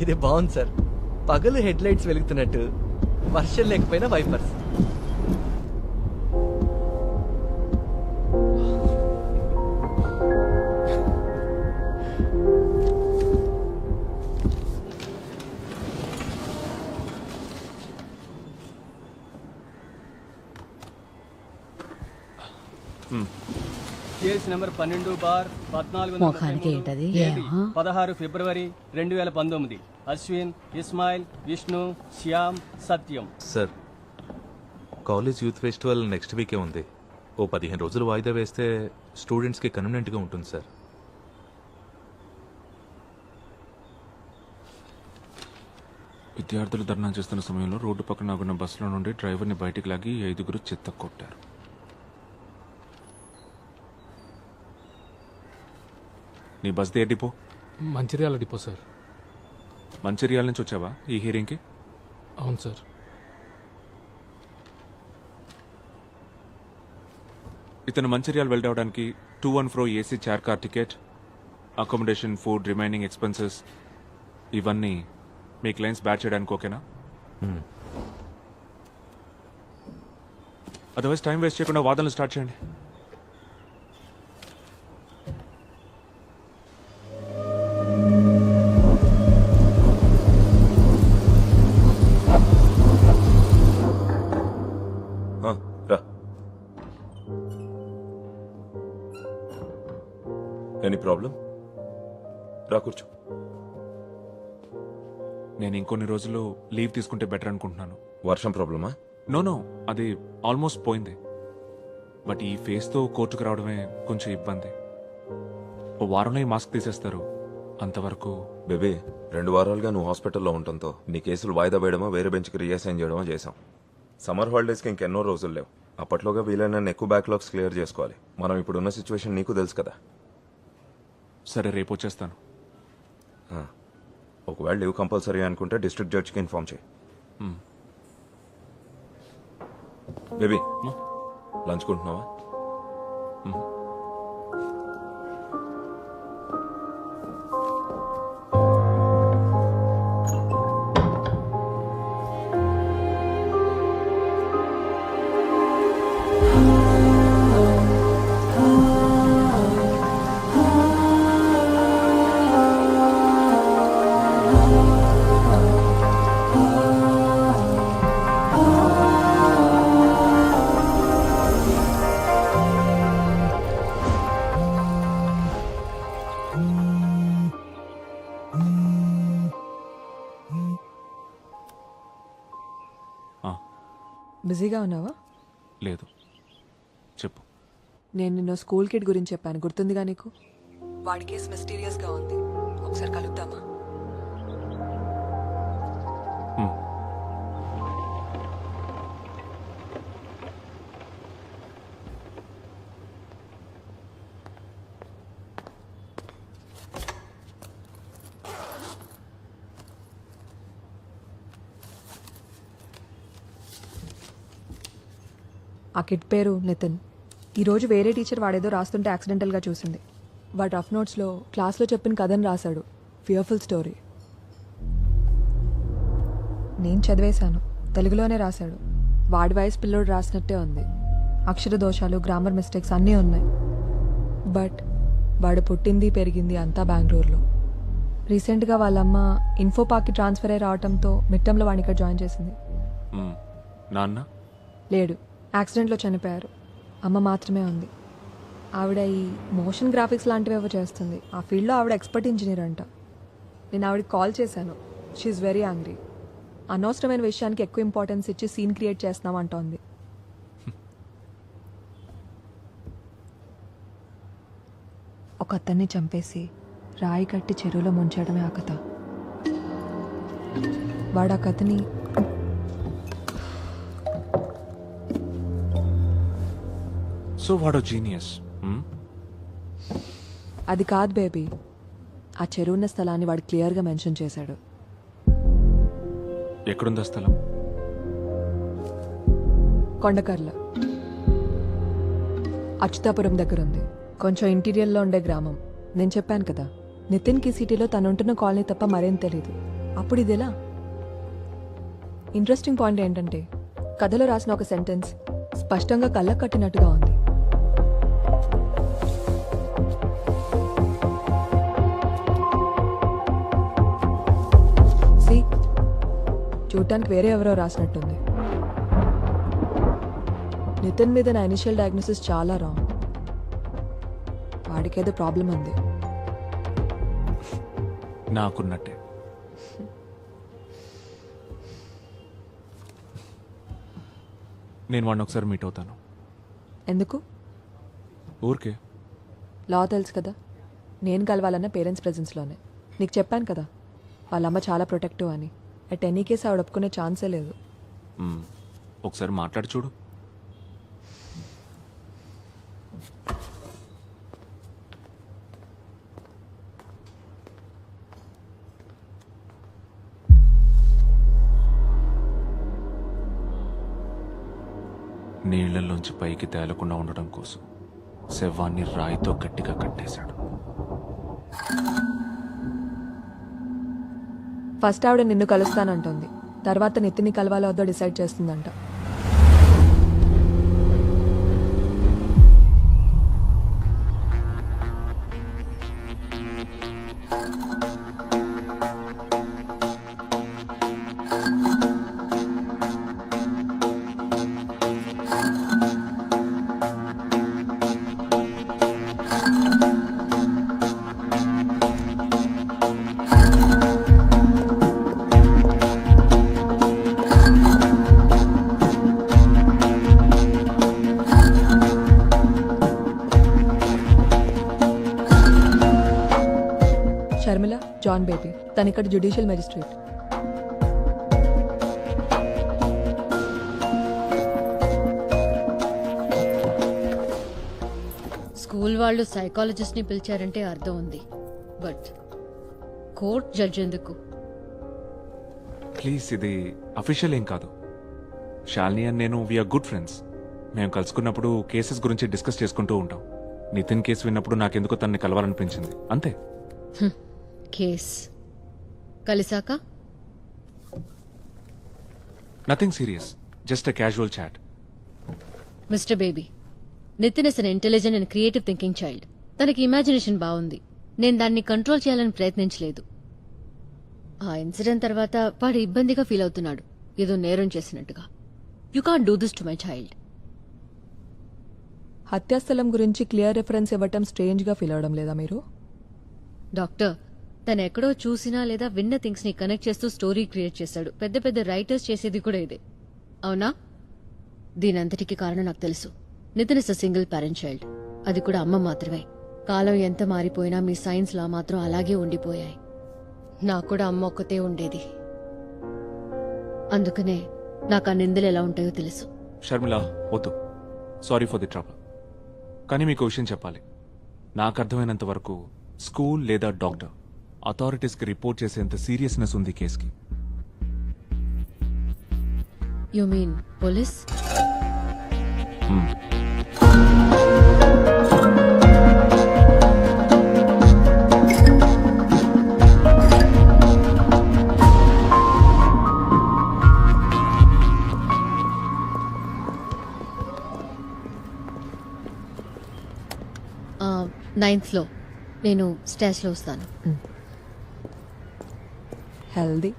ఇది బాగుంది సార్. పగలు హెడ్ లైట్స్ వెలుగుతున్నట్టు, వర్షం లేకపోయినా వైపర్స్. కేసు నెంబర్ 12/14 ఫిబ్రవరి 2019. Ashwin, Ismail, Vishnu, Shyam, Satyam. Sir, college youth festival next వీకే ఉంది. ఓ 15 రోజులు వాయిదా వేస్తే స్టూడెంట్స్కి కన్వీనియంట్గా ఉంటుంది సార్. విద్యార్థులు ధర్నా చేస్తున్న సమయంలో రోడ్డు పక్కన ఆగున్న బస్సులో నుండి డ్రైవర్ని బయటికి లాగి 5 చెత్త కొట్టారు. నీ బస్ది ఏ depot? Mancherial depot sir. Mancherial నుంచి వచ్చావా ఈ హియరింగ్కి? అవును సార్. ఇతను మంచిర్యాల వెళ్ళడానికి 214 AC chair car ticket, accommodation, food, remaining expenses ఇవన్నీ మీ క్లయింట్స్ బ్యాచ్ చేయడానికి ఓకేనా? అదర్వైజ్ టైం వేస్ట్ చేయకుండా వాదనలు స్టార్ట్ చేయండి. Any problem? రా కూర్చో. నేను ఇంకొన్ని రోజులు లీవ్ తీసుకుంటే బెటర్ అనుకుంటున్నాను. వర్షం ప్రాబ్లమా? నో, అది ఆల్మోస్ట్ పోయింది. బట్ ఈ ఫేస్తో కోర్టుకు రావడమే కొంచెం ఇబ్బంది. ఓ వారంలో ఈ మాస్క్ తీసేస్తారు. అంతవరకు బేబీ, 2 వారాలుగా నువ్వు హాస్పిటల్లో ఉండటంతో నీ కేసులు వాయిదా వేయడమో వేరే బెంచ్కి రీఅసైన్ చేయడమో చేశాం. సమ్మర్ హాలిడేస్కి ఇంకెన్నో రోజులు లేవు. అప్పట్లోగా వీలైన ఎక్కువ బ్యాక్లాగ్స్ క్లియర్ చేసుకోవాలి. మనం ఇప్పుడున్న సిచ్యువేషన్ నీకు తెలుసు కదా. సరే, రేపు వచ్చేస్తాను. ఒకవేళ లీవ్ కంపల్సరీ అనుకుంటే డిస్ట్రిక్ట్ జడ్జికి ఇన్ఫార్మ్ చేయి. బేబీ, లంచ్ కొంటున్నావా? బిజీగా ఉన్నావా? లేదు, చెప్పు. నేను నిన్న స్కూల్ కిడ్ గురించి చెప్పాను, గుర్తుందిగా నీకు? వాడి కేసు మిస్టీరియస్గా ఉంది. ఒకసారి కలుద్దామా? ఆ కిడ్ పేరు నితిన్. ఈరోజు వేరే టీచర్ వాడేదో రాస్తుంటే యాక్సిడెంటల్గా చూసింది. వాడు రఫ్ నోట్స్లో క్లాస్లో చెప్పిన కథను రాశాడు. Fearful story. నేను చదివేశాను. తెలుగులోనే రాశాడు. వాడి వయసు పిల్లోడు రాసినట్టే ఉంది. అక్షర దోషాలు, గ్రామర్ మిస్టేక్స్ అన్నీ ఉన్నాయి. బట్ వాడు పుట్టింది పెరిగింది అంతా బెంగళూరులో. రీసెంట్గా వాళ్ళమ్మ ఇన్ఫో పార్క్కి ట్రాన్స్ఫర్ అయ్యి రావడంతో మిట్టంలో వాడిని ఇక్కడ జాయిన్ చేసింది. నాన్న లేడు, యాక్సిడెంట్లో చనిపోయారు. అమ్మ మాత్రమే ఉంది. ఆవిడ ఈ మోషన్ గ్రాఫిక్స్ లాంటివేవో చేస్తుంది. ఆ ఫీల్డ్లో ఆవిడ ఎక్స్పర్ట్ ఇంజనీర్ అంట. నేను ఆవిడకి కాల్ చేశాను. She very angry. అనవసరమైన విషయానికి ఎక్కువ ఇంపార్టెన్స్ ఇచ్చి సీన్ క్రియేట్ చేస్తున్నాం అంటోంది. ఒక అతన్ని చంపేసి రాయి కట్టి చెరువులో ముంచడమే ఆ కథ. వాడు ఆ కథని సో వాడు జీనియస్. అది కాదు బేబీ. ఆ చెరువున్న స్థలాన్ని వాడు క్లియర్గా మెన్షన్ చేశాడు. ఎక్కడుందా స్థలం? కొండకర్ల, అచ్యుతాపురం దగ్గర ఉంది. కొంచెం ఇంటీరియర్లో ఉండే గ్రామం. నేను చెప్పాను కదా, నితిన్కి సిటీలో తను ఉంటున్న కాలనీ తప్ప మరేం తెలీదు. అప్పుడు ఇదెలా? ఇంట్రెస్టింగ్ పాయింట్ ఏంటంటే కథలో రాసిన ఒక సెంటెన్స్ స్పష్టంగా కళ్ళకు కట్టినట్టుగా ఉంది. See? చూడటానికి వేరే ఎవరో రాసినట్టుంది. నితిన్ మీద నా ఇనిషియల్ డయాగ్నోసిస్ చాలా రాంగ్. వాడికేదో ప్రాబ్లం ఉంది. నాకున్నట్టే. నేను వాడిని ఒకసారి మీట్ అవుతాను. ఎందుకు? ఊరికే. లా తెలుసు కదా, నేను కలవాలన్న పేరెంట్స్ ప్రెజెన్స్లోనే. నీకు చెప్పాను కదా వాళ్ళమ్మ చాలా ప్రొటెక్టివ్ అని. అట్ ఎనీ కేసు ఆవిడ ఒప్పుకునే ఛాన్సే లేదు. మ్మ్. ఒకసారి మాట్లాడి చూడు. నీళ్లలోంచి పైకి తేలకుండా ఉండడం కోసం శవాన్ని రాయితో గట్టిగా కట్టేశాడు. ఫస్ట్ ఆవిడ నిన్ను కలుస్తానంటుంది, తర్వాత నితిన్ని కలవాలో వద్దో డిసైడ్ చేస్తుందంట. షర్మిల, జాన్ బేబీ, తను ఇక్కడ జ్యుడిషియల్ మెజిస్ట్రేట్. స్కూల్ వాళ్ళు సైకాలజిస్ట్ని పిలిచారంటే అర్థం ఉంది, బట్ కోర్ట్ జడ్జ్ ఎందుకు? ప్లీజ్, ఇది అఫీషియల్ ఏం కాదు. శాలిని అండ్ నేను వీఆర్ గుడ్ ఫ్రెండ్స్. మేము కలుసుకున్నప్పుడు కేసెస్ గురించి డిస్కస్ చేసుకుంటూ ఉంటాం. నితిన్ కేసు విన్నప్పుడు నాకెందుకో తనని కలవాలనిపించింది, అంతే. కేస్ కలిసాక nothing serious, just a casual chat. Mister baby, Nitin is an intelligent and creative thinking child. తనకి ఇమాజినేషన్ బాగుంది. నేను దాన్ని కంట్రోల్ చేయాలని ప్రయత్నించలేదు. ఆ ఇన్సిడెంట్ తర్వాత వాడు ఇబ్బందిగా ఫీల్ అవుతున్నాడు, ఏదో నేరం చేసినట్టుగా. You can't do this to my child. హత్యాస్థలం గురించి క్లియర్ రిఫరెన్స్ ఇవ్వటం స్ట్రేంజ్గా ఫీల్ అవడం లేదా మీరు? డాక్టర్, తను ఎక్కడో చూసినా లేదా విన్న థింగ్స్ ని కనెక్ట్ చేస్తూ స్టోరీ క్రియేట్ చేశాడు. పెద్ద పెద్ద రైటర్స్ చేసేది కూడా ఇదే, అవునా? దీనంతటికి కారణం నాకు తెలుసు. Nitin is a single parent child, అది కూడా అమ్మ మాత్రమే. కాలం ఎంత మారిపోయినా మీ సైన్స్ లా మాత్రం అలాగే ఉండిపోయాయి. నాకు కూడా అమ్మ ఒక్కతే ఉండేది, అందుకనే నాకు ఆ నిందలు ఎలా ఉంటాయో తెలుసు. షర్మిల, వద్దు. Sorry for the trouble. కానీ మీకు విషయం చెప్పాలి. నాకు అర్థమైనంత వరకు స్కూల్ లేదా డాక్టర్ అథారిటీస్కి రిపోర్ట్ చేసేంత సీరియస్నెస్ ఉంది కేసుకి. You mean police? Ninth floor. నేను స్టేజ్లో వస్తాను. హెల్దీ.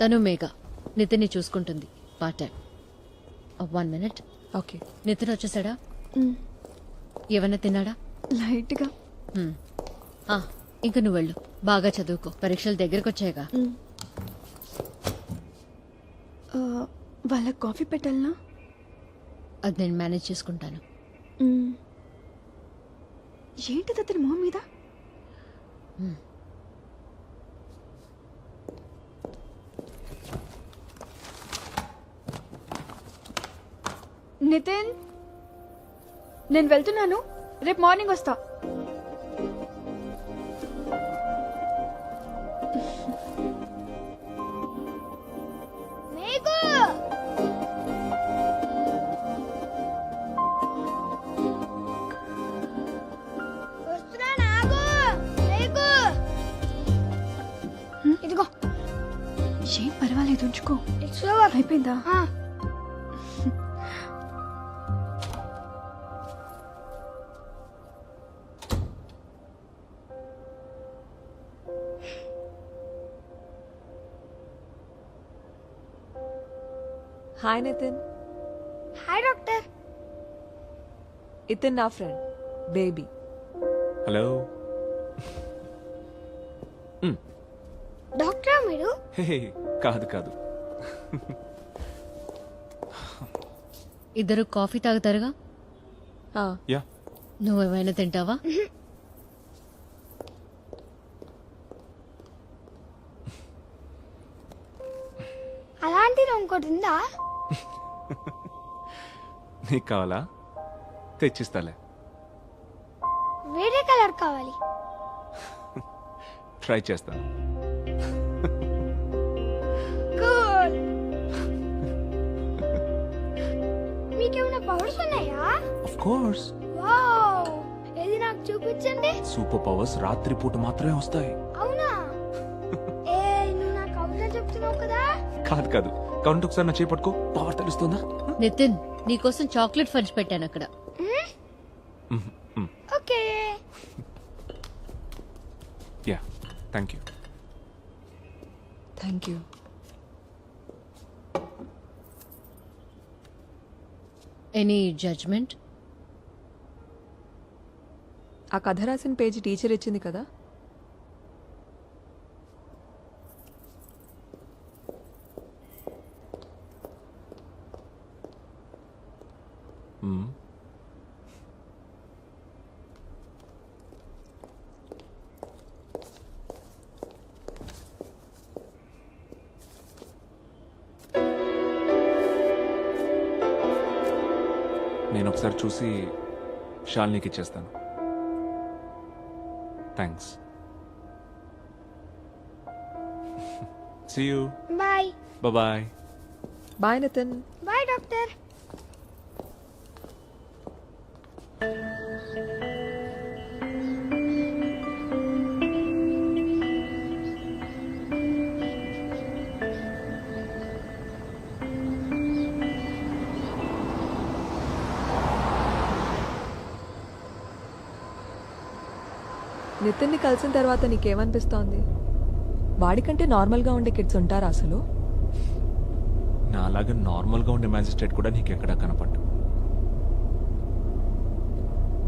తను మేఘ నితిన్ని చూసుకుంటుంది part time. 1 minute. Okay. Nitin వచ్చేసాడా? ఏమన్నా తిన్నాడా? లైట్గా. హ్మ్. ఆ, ఇంక నువ్వు వెళ్ళు, బాగా చదువుకో, పరీక్షలు దగ్గరకు వచ్చాయిగా. వాళ్ళకి కాఫీ పెట్టాలనా? అది నేను మేనేజ్ చేసుకుంటాను. ఏంటిది అతని మొహం మీద? నితిన్, నేను వెళ్తున్నాను, రేపు మార్నింగ్ వస్తా. ఇదిగో. ఏం పర్వాలేదు, ఉంచుకో. అయిపోయిందా? హాయ్ నితిన్. Hi doctor. ఇతన్ నా ఫ్రెండ్ బేబీ. హలో. డాక్టరా మీరు? హే కాదు కాదు. ఇద్దరు కాఫీ తాగుతారుగా. యా. నువ్వేమైనా తింటావా? అలాంటిది ఇంకోటి ఉందా? నీకు కావాలా? తెచ్చిస్తాలే. వేరే కలర్ కావాలి. ట్రై చేస్తాను. కూల్. మీకేమైనా పవర్స్ ఉన్నాయా? Of course. వావ్, ఏది నాకు చూపించండి. సూపర్ పవర్స్ రాత్రిపూట మాత్రమే వస్తాయి. అవునా? ఏ నువ్వు నాకు అవునా చెప్తున్నావు కదా? కాదు కాదు, కౌంట్ ఒకసారి నా చేయి పట్టుకో, పవర్ తెలుస్తుందా? నితిన్, నీకోసం చాక్లెట్ ఫడ్జ్ పెట్టాను అక్కడ. Okay. Yeah, thank you. Thank you. Any judgement? ఆ కథ రాసిన పేజీ టీచర్ ఇచ్చింది కదా. నేను ఒకసారి చూసి షాల్నీకి ఇచ్చేస్తాను. Thanks. See you. Bye. Bye. Bye Nitin. Bye doctor. నితిన్ని కలిసిన తర్వాత నీకేమనిపిస్తోంది? వాడికంటే నార్మల్గా ఉండే కిడ్స్ ఉంటారా అసలు? నా అలాగే నార్మల్గా ఉండే మ్యాజిస్ట్రేట్ కూడా నీకు ఎక్కడా కనపడ్డా?